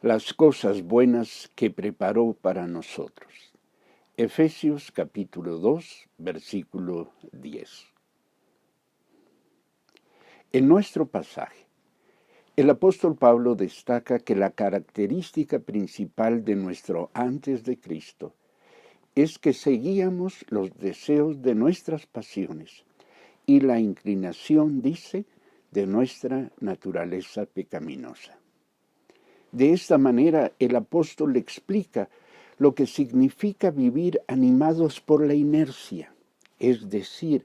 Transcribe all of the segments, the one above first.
las cosas buenas que preparó para nosotros. Efesios capítulo 2, versículo 10. En nuestro pasaje, el apóstol Pablo destaca que la característica principal de nuestro antes de Cristo es que seguíamos los deseos de nuestras pasiones y la inclinación, dice, de nuestra naturaleza pecaminosa. De esta manera, el apóstol explica lo que significa vivir animados por la inercia, es decir,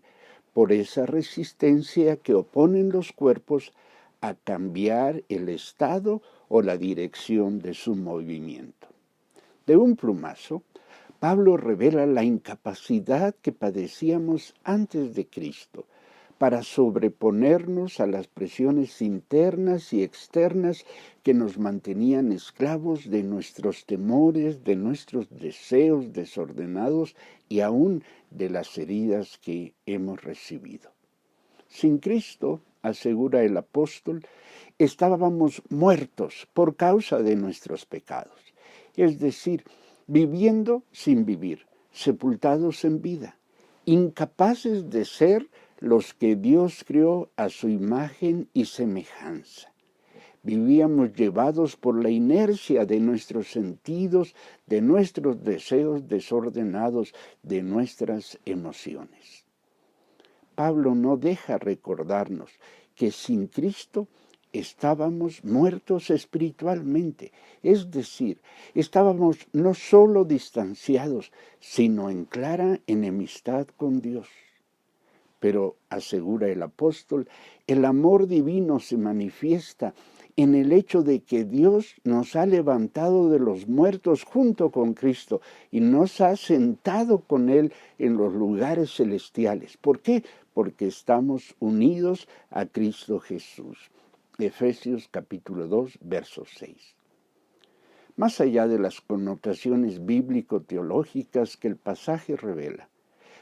por esa resistencia que oponen los cuerpos a cambiar el estado o la dirección de su movimiento. De un plumazo, Pablo revela la incapacidad que padecíamos antes de Cristo para sobreponernos a las presiones internas y externas que nos mantenían esclavos de nuestros temores, de nuestros deseos desordenados y aún de las heridas que hemos recibido. Sin Cristo, asegura el apóstol, estábamos muertos por causa de nuestros pecados, es decir, viviendo sin vivir, sepultados en vida, incapaces de ser los que Dios creó a su imagen y semejanza. Vivíamos llevados por la inercia de nuestros sentidos, de nuestros deseos desordenados, de nuestras emociones. Pablo no deja recordarnos que sin Cristo estábamos muertos espiritualmente, es decir, estábamos no solo distanciados, sino en clara enemistad con Dios. Pero, asegura el apóstol, el amor divino se manifiesta en el hecho de que Dios nos ha levantado de los muertos junto con Cristo y nos ha sentado con Él en los lugares celestiales. ¿Por qué? Porque estamos unidos a Cristo Jesús. Efesios capítulo 2, verso 6. Más allá de las connotaciones bíblico-teológicas que el pasaje revela,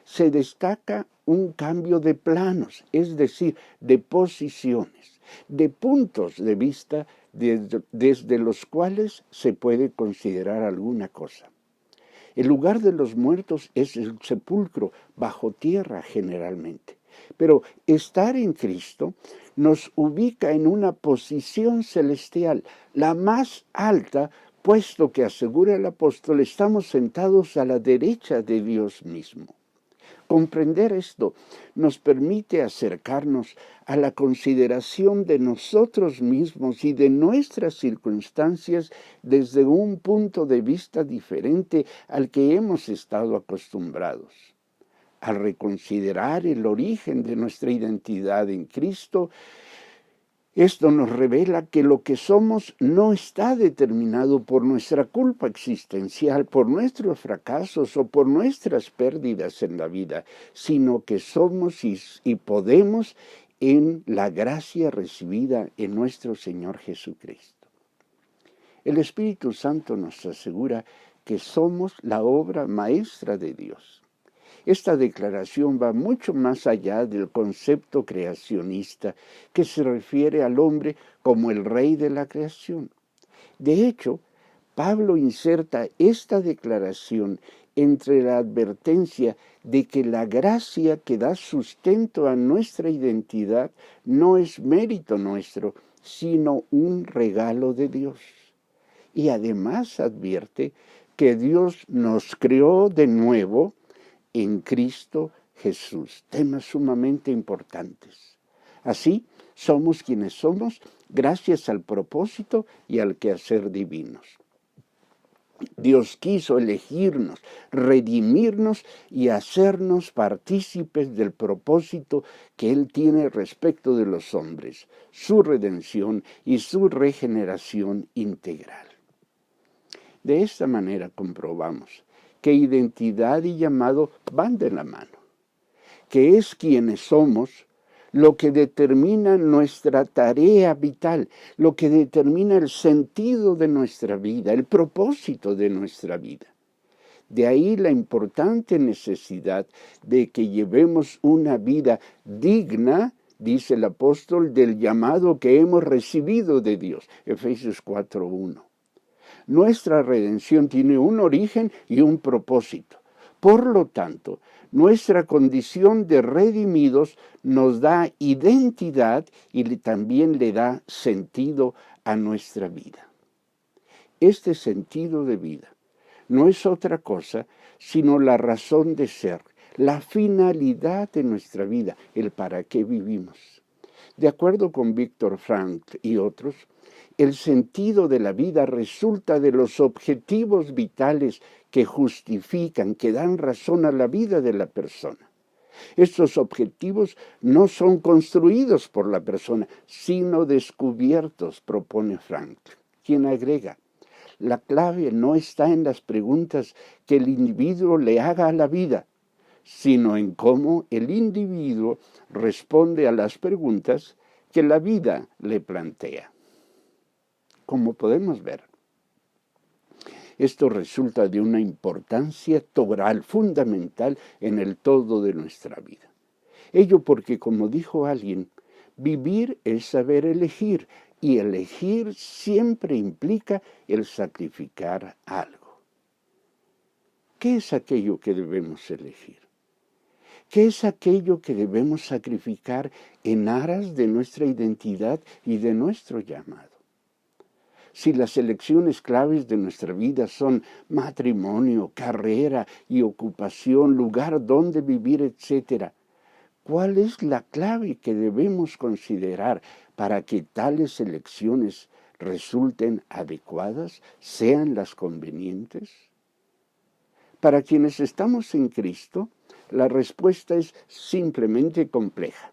se destaca un cambio de planos, es decir, de posiciones, de puntos de vista desde los cuales se puede considerar alguna cosa. El lugar de los muertos es el sepulcro, bajo tierra generalmente. Pero estar en Cristo nos ubica en una posición celestial, la más alta, puesto que, asegura el apóstol, estamos sentados a la derecha de Dios mismo. Comprender esto nos permite acercarnos a la consideración de nosotros mismos y de nuestras circunstancias desde un punto de vista diferente al que hemos estado acostumbrados. Al reconsiderar el origen de nuestra identidad en Cristo, esto nos revela que lo que somos no está determinado por nuestra culpa existencial, por nuestros fracasos o por nuestras pérdidas en la vida, sino que somos y podemos en la gracia recibida en nuestro Señor Jesucristo. El Espíritu Santo nos asegura que somos la obra maestra de Dios. Esta declaración va mucho más allá del concepto creacionista que se refiere al hombre como el rey de la creación. De hecho, Pablo inserta esta declaración entre la advertencia de que la gracia que da sustento a nuestra identidad no es mérito nuestro, sino un regalo de Dios. Y además advierte que Dios nos creó de nuevo en Cristo Jesús, temas sumamente importantes. Así, somos quienes somos gracias al propósito y al quehacer divinos. Dios quiso elegirnos, redimirnos y hacernos partícipes del propósito que Él tiene respecto de los hombres, su redención y su regeneración integral. De esta manera comprobamos que identidad y llamado van de la mano, que es quienes somos lo que determina nuestra tarea vital, lo que determina el sentido de nuestra vida, el propósito de nuestra vida. De ahí la importante necesidad de que llevemos una vida digna, dice el apóstol, del llamado que hemos recibido de Dios, Efesios 4:1. Nuestra redención tiene un origen y un propósito. Por lo tanto, nuestra condición de redimidos nos da identidad y también le da sentido a nuestra vida. Este sentido de vida no es otra cosa sino la razón de ser, la finalidad de nuestra vida, el para qué vivimos. De acuerdo con Viktor Frankl y otros, el sentido de la vida resulta de los objetivos vitales que justifican, que dan razón a la vida de la persona. Estos objetivos no son construidos por la persona, sino descubiertos, propone Frankl, quien agrega: la clave no está en las preguntas que el individuo le haga a la vida, sino en cómo el individuo responde a las preguntas que la vida le plantea. Como podemos ver, esto resulta de una importancia total, fundamental en el todo de nuestra vida. Ello porque, como dijo alguien, vivir es saber elegir, y elegir siempre implica el sacrificar algo. ¿Qué es aquello que debemos elegir? ¿Qué es aquello que debemos sacrificar en aras de nuestra identidad y de nuestro llamado? Si las elecciones claves de nuestra vida son matrimonio, carrera y ocupación, lugar donde vivir, etc., ¿cuál es la clave que debemos considerar para que tales elecciones resulten adecuadas, sean las convenientes? Para quienes estamos en Cristo, la respuesta es simplemente compleja,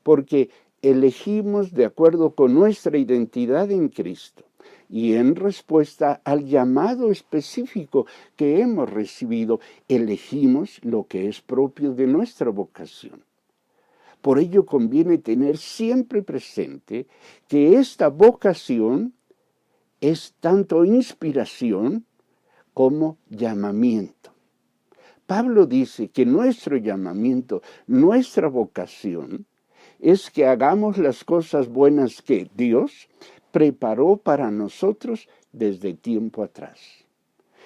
porque elegimos de acuerdo con nuestra identidad en Cristo y en respuesta al llamado específico que hemos recibido, elegimos lo que es propio de nuestra vocación. Por ello conviene tener siempre presente que esta vocación es tanto inspiración como llamamiento. Pablo dice que nuestro llamamiento, nuestra vocación, es que hagamos las cosas buenas que Dios preparó para nosotros desde tiempo atrás.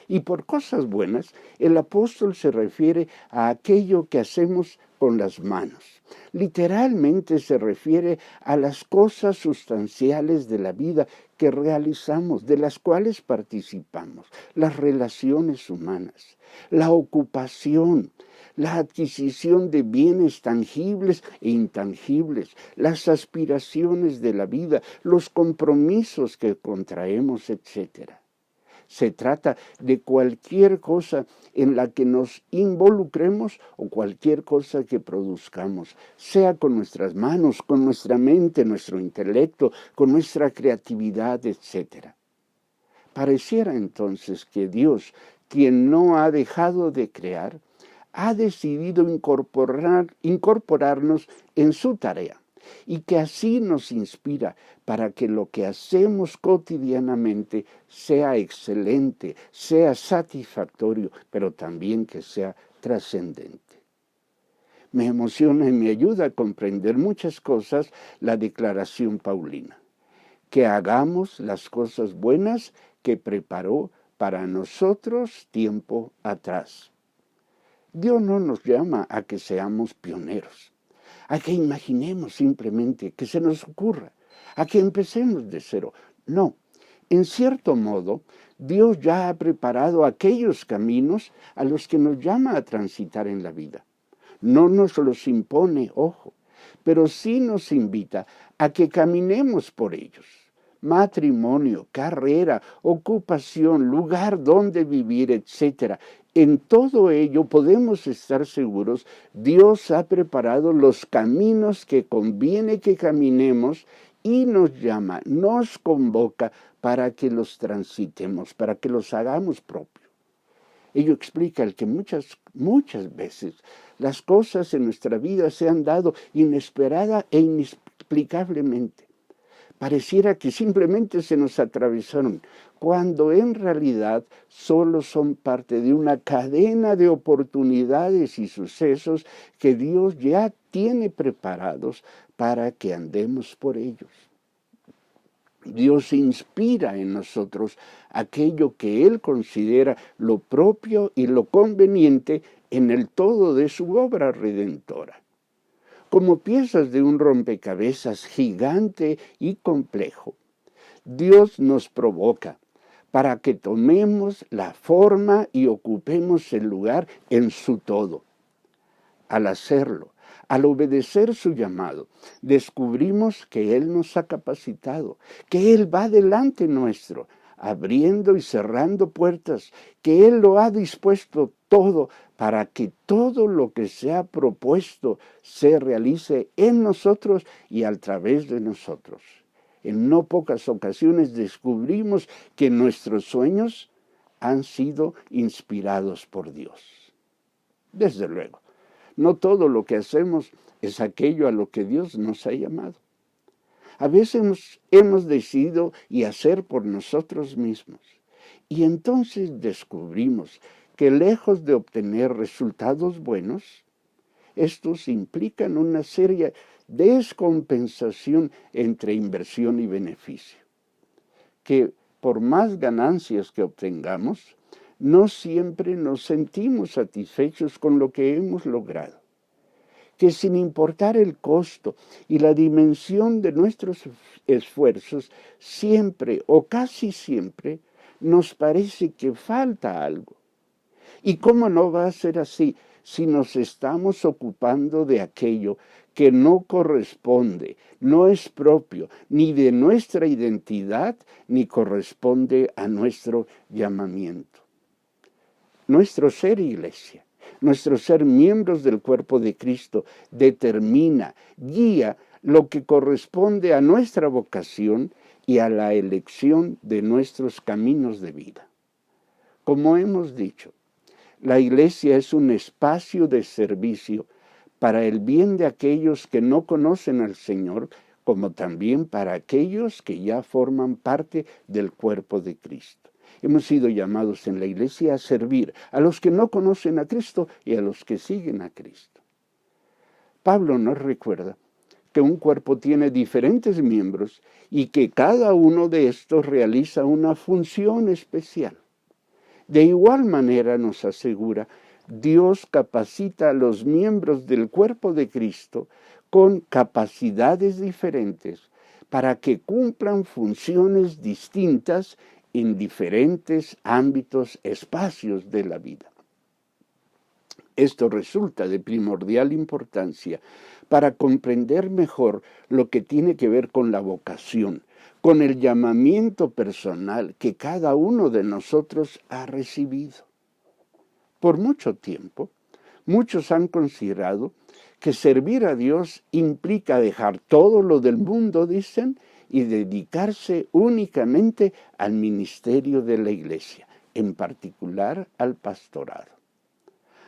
Y por cosas buenas, el apóstol se refiere a aquello que hacemos con las manos. Literalmente se refiere a las cosas sustanciales de la vida que realizamos, de las cuales participamos, las relaciones humanas, la ocupación, la adquisición de bienes tangibles e intangibles, las aspiraciones de la vida, los compromisos que contraemos, etc. Se trata de cualquier cosa en la que nos involucremos o cualquier cosa que produzcamos, sea con nuestras manos, con nuestra mente, nuestro intelecto, con nuestra creatividad, etc. Pareciera entonces que Dios, quien no ha dejado de crear, ha decidido incorporarnos en su tarea, y que así nos inspira para que lo que hacemos cotidianamente sea excelente, sea satisfactorio, pero también que sea trascendente. Me emociona y me ayuda a comprender muchas cosas la declaración paulina, que hagamos las cosas buenas que preparó para nosotros tiempo atrás. Dios no nos llama a que seamos pioneros, a que imaginemos simplemente, que se nos ocurra, a que empecemos de cero. No, en cierto modo, Dios ya ha preparado aquellos caminos a los que nos llama a transitar en la vida. No nos los impone, ojo, pero sí nos invita a que caminemos por ellos. Matrimonio, carrera, ocupación, lugar donde vivir, etc. En todo ello podemos estar seguros, Dios ha preparado los caminos que conviene que caminemos y nos llama, nos convoca para que los transitemos, para que los hagamos propios. Ello explica el que muchas veces las cosas en nuestra vida se han dado inesperada e inexplicablemente. Pareciera que simplemente se nos atravesaron, cuando en realidad solo son parte de una cadena de oportunidades y sucesos que Dios ya tiene preparados para que andemos por ellos. Dios inspira en nosotros aquello que Él considera lo propio y lo conveniente en el todo de su obra redentora. Como piezas de un rompecabezas gigante y complejo, Dios nos provoca para que tomemos la forma y ocupemos el lugar en su todo. Al hacerlo, al obedecer su llamado, descubrimos que Él nos ha capacitado, que Él va delante nuestro, abriendo y cerrando puertas, que Él lo ha dispuesto todo para que todo lo que se ha propuesto se realice en nosotros y a través de nosotros. En no pocas ocasiones descubrimos que nuestros sueños han sido inspirados por Dios. Desde luego, no todo lo que hacemos es aquello a lo que Dios nos ha llamado. A veces hemos decidido y hacer por nosotros mismos. Y entonces descubrimos que lejos de obtener resultados buenos, estos implican una seria descompensación entre inversión y beneficio. Que por más ganancias que obtengamos, no siempre nos sentimos satisfechos con lo que hemos logrado. Que sin importar el costo y la dimensión de nuestros esfuerzos, siempre o casi siempre nos parece que falta algo. ¿Y cómo no va a ser así si nos estamos ocupando de aquello que no corresponde, no es propio ni de nuestra identidad, ni corresponde a nuestro llamamiento? Nuestro ser iglesia, nuestro ser miembros del cuerpo de Cristo, determina, guía lo que corresponde a nuestra vocación y a la elección de nuestros caminos de vida. Como hemos dicho, la iglesia es un espacio de servicio para el bien de aquellos que no conocen al Señor, como también para aquellos que ya forman parte del cuerpo de Cristo. Hemos sido llamados en la iglesia a servir a los que no conocen a Cristo y a los que siguen a Cristo. Pablo nos recuerda que un cuerpo tiene diferentes miembros y que cada uno de estos realiza una función especial. De igual manera nos asegura, Dios capacita a los miembros del cuerpo de Cristo con capacidades diferentes para que cumplan funciones distintas en diferentes ámbitos, espacios de la vida. Esto resulta de primordial importancia para comprender mejor lo que tiene que ver con la vocación, con el llamamiento personal que cada uno de nosotros ha recibido. Por mucho tiempo, muchos han considerado que servir a Dios implica dejar todo lo del mundo, dicen, y dedicarse únicamente al ministerio de la iglesia, en particular al pastorado.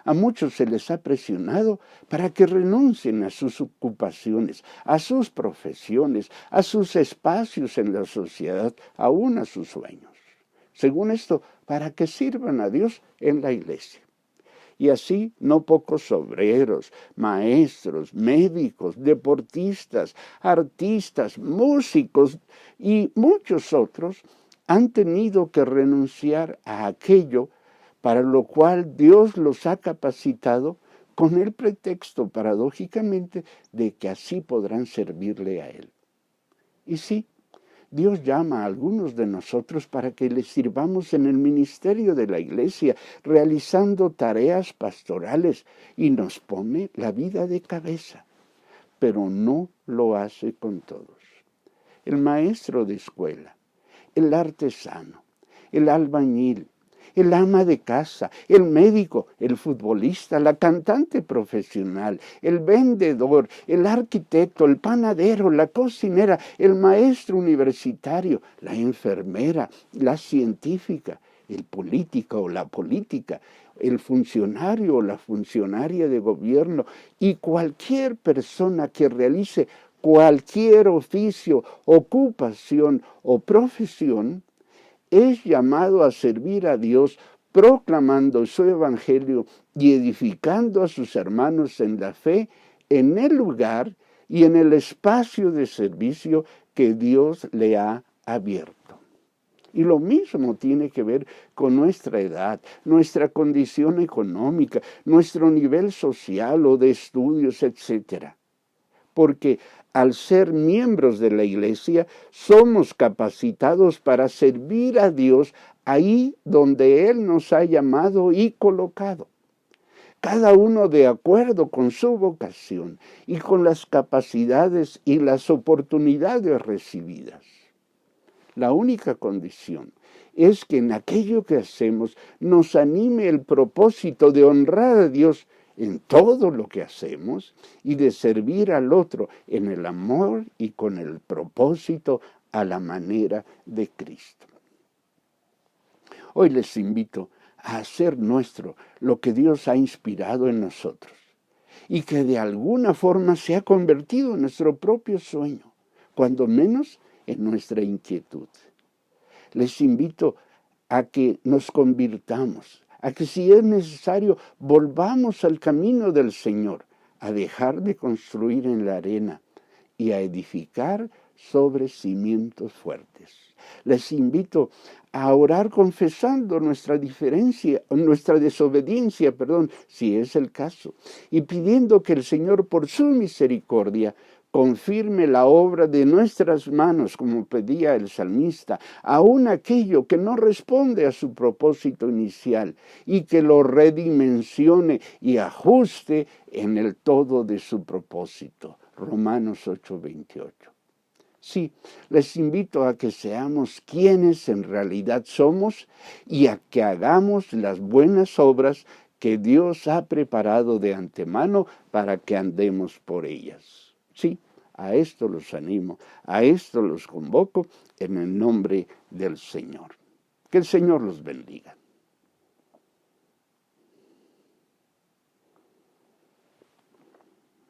A muchos se les ha presionado para que renuncien a sus ocupaciones, a sus profesiones, a sus espacios en la sociedad, aún a sus sueños. Según esto, para que sirvan a Dios en la iglesia. Y así no pocos obreros, maestros, médicos, deportistas, artistas, músicos y muchos otros han tenido que renunciar a aquello para lo cual Dios los ha capacitado con el pretexto, paradójicamente, de que así podrán servirle a Él. Y sí, Dios llama a algunos de nosotros para que les sirvamos en el ministerio de la iglesia, realizando tareas pastorales, y nos pone la vida de cabeza, pero no lo hace con todos. El maestro de escuela, el artesano, el albañil, el ama de casa, el médico, el futbolista, la cantante profesional, el vendedor, el arquitecto, el panadero, la cocinera, el maestro universitario, la enfermera, la científica, el político o la política, el funcionario o la funcionaria de gobierno y cualquier persona que realice cualquier oficio, ocupación o profesión, es llamado a servir a Dios proclamando su evangelio y edificando a sus hermanos en la fe en el lugar y en el espacio de servicio que Dios le ha abierto. Y lo mismo tiene que ver con nuestra edad, nuestra condición económica, nuestro nivel social o de estudios, etc. Porque al ser miembros de la iglesia, somos capacitados para servir a Dios ahí donde Él nos ha llamado y colocado. Cada uno de acuerdo con su vocación y con las capacidades y las oportunidades recibidas. La única condición es que en aquello que hacemos nos anime el propósito de honrar a Dios en todo lo que hacemos y de servir al otro en el amor y con el propósito a la manera de Cristo. Hoy les invito a hacer nuestro lo que Dios ha inspirado en nosotros y que de alguna forma se ha convertido en nuestro propio sueño, cuando menos en nuestra inquietud. Les invito a que nos convirtamos, a que si es necesario volvamos al camino del Señor, a dejar de construir en la arena y a edificar sobre cimientos fuertes. Les invito a orar confesando nuestra desobediencia, si es el caso, y pidiendo que el Señor por su misericordia confirme la obra de nuestras manos, como pedía el salmista, aun aquello que no responde a su propósito inicial, y que lo redimensione y ajuste en el todo de su propósito. Romanos 8:28. Sí, les invito a que seamos quienes en realidad somos y a que hagamos las buenas obras que Dios ha preparado de antemano para que andemos por ellas. Sí, a esto los animo, a esto los convoco en el nombre del Señor. Que el Señor los bendiga.